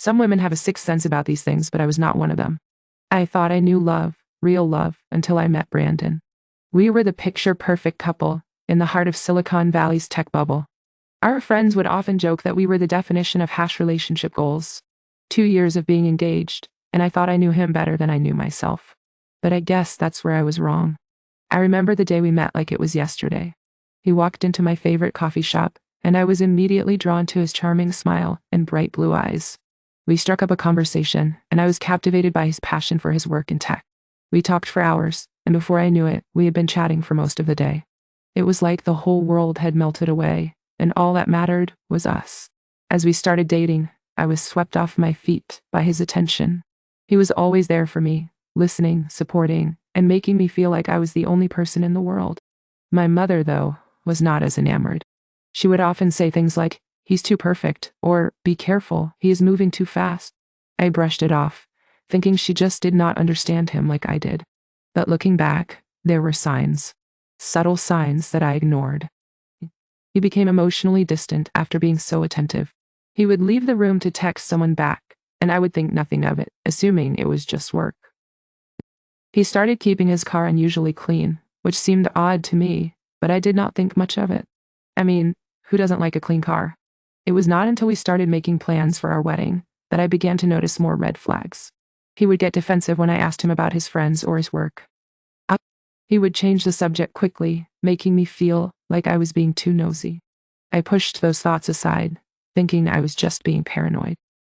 Some women have a sixth sense about these things, but I was not one of them. I thought I knew love, real love, until I met Brandon. We were the picture-perfect couple in the heart of Silicon Valley's tech bubble. Our friends would often joke that we were the definition of hash relationship goals. 2 years of being engaged, and I thought I knew him better than I knew myself. But I guess that's where I was wrong. I remember the day we met like it was yesterday. He walked into my favorite coffee shop, and I was immediately drawn to his charming smile and bright blue eyes. We struck up a conversation, and I was captivated by his passion for his work in tech. We talked for hours, and before I knew it, we had been chatting for most of the day. It was like the whole world had melted away, and all that mattered was us. As we started dating, I was swept off my feet by his attention. He was always there for me, listening, supporting, and making me feel like I was the only person in the world. My mother, though, was not as enamored. She would often say things like, "He's too perfect," or "Be careful, he is moving too fast." I brushed it off, thinking she just did not understand him like I did. But looking back, there were signs. Subtle signs that I ignored. He became emotionally distant after being so attentive. He would leave the room to text someone back, and I would think nothing of it, assuming it was just work. He started keeping his car unusually clean, which seemed odd to me, but I did not think much of it. I mean, who doesn't like a clean car? It was not until we started making plans for our wedding that I began to notice more red flags. He would get defensive when I asked him about his friends or his work. He would change the subject quickly, making me feel like I was being too nosy. I pushed those thoughts aside, thinking I was just being paranoid.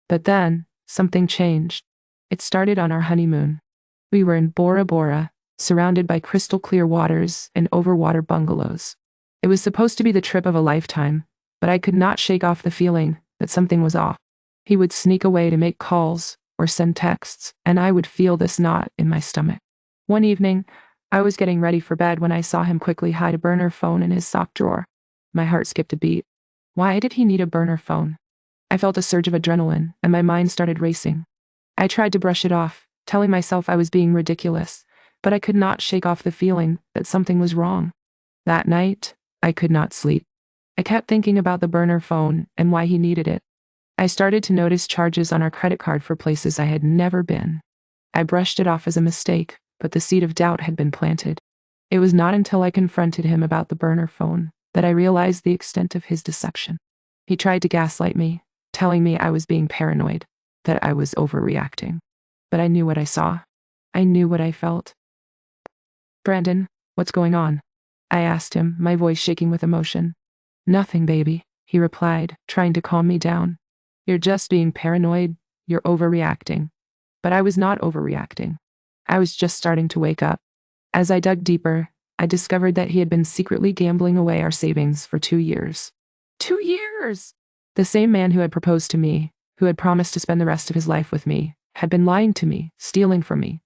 But then, something changed. It started on our honeymoon. We were in Bora Bora, surrounded by crystal clear waters and overwater bungalows. It was supposed to be the trip of a lifetime, but I could not shake off the feeling that something was off. He would sneak away to make calls or send texts, and I would feel this knot in my stomach. One evening, I was getting ready for bed when I saw him quickly hide a burner phone in his sock drawer. My heart skipped a beat. Why did he need a burner phone? I felt a surge of adrenaline, and my mind started racing. I tried to brush it off, telling myself I was being ridiculous, but I could not shake off the feeling that something was wrong. That night, I could not sleep. I kept thinking about the burner phone and why he needed it. I started to notice charges on our credit card for places I had never been. I brushed it off as a mistake, but the seed of doubt had been planted. It was not until I confronted him about the burner phone that I realized the extent of his deception. He tried to gaslight me, telling me I was being paranoid, that I was overreacting. But I knew what I saw. I knew what I felt. "Brandon, what's going on?" I asked him, my voice shaking with emotion. "Nothing, baby," he replied, trying to calm me down. "You're just being paranoid. You're overreacting." But I was not overreacting. I was just starting to wake up. As I dug deeper, I discovered that he had been secretly gambling away our savings for 2 years. 2 years! The same man who had proposed to me, who had promised to spend the rest of his life with me, had been lying to me, stealing from me.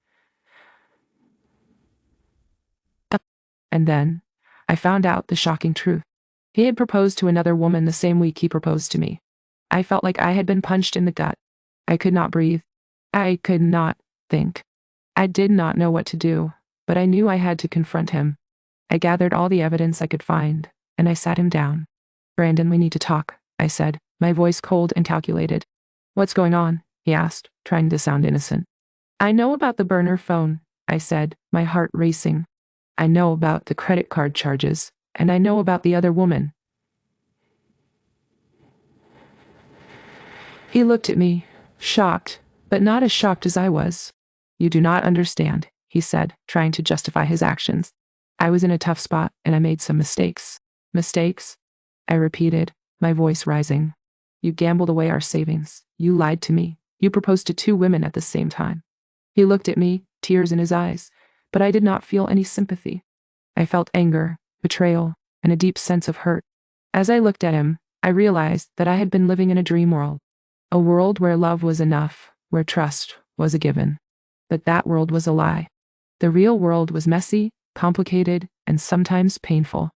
And then, I found out the shocking truth. He had proposed to another woman the same week he proposed to me. I felt like I had been punched in the gut. I could not breathe. I could not think. I did not know what to do, but I knew I had to confront him. I gathered all the evidence I could find, and I sat him down. "Brandon, we need to talk," I said, my voice cold and calculated. "What's going on?" he asked, trying to sound innocent. "I know about the burner phone," I said, my heart racing. "I know about the credit card charges, and I know about the other woman." He looked at me, shocked, but not as shocked as I was. "You do not understand," he said, trying to justify his actions. "I was in a tough spot, and I made some mistakes." "Mistakes?" I repeated, my voice rising. "You gambled away our savings. You lied to me. You proposed to 2 women at the same time." He looked at me, tears in his eyes, but I did not feel any sympathy. I felt anger, betrayal, and a deep sense of hurt. As I looked at him, I realized that I had been living in a dream world. A world where love was enough, where trust was a given. But that world was a lie. The real world was messy, complicated, and sometimes painful.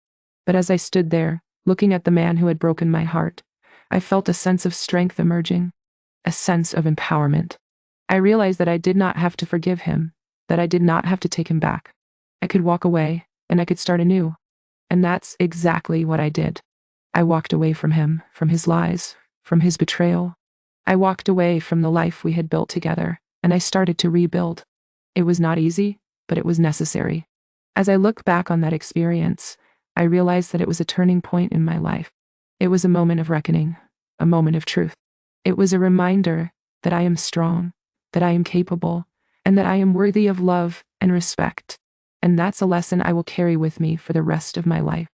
But as I stood there, looking at the man who had broken my heart, I felt a sense of strength emerging, a sense of empowerment. I realized that I did not have to forgive him, that I did not have to take him back. I could walk away, and I could start anew. And that's exactly what I did. I walked away from him, from his lies, from his betrayal. I walked away from the life we had built together, and I started to rebuild. It was not easy, but it was necessary. As I look back on that experience, I realize that it was a turning point in my life. It was a moment of reckoning, a moment of truth. It was a reminder that I am strong, that I am capable, and that I am worthy of love and respect. And that's a lesson I will carry with me for the rest of my life.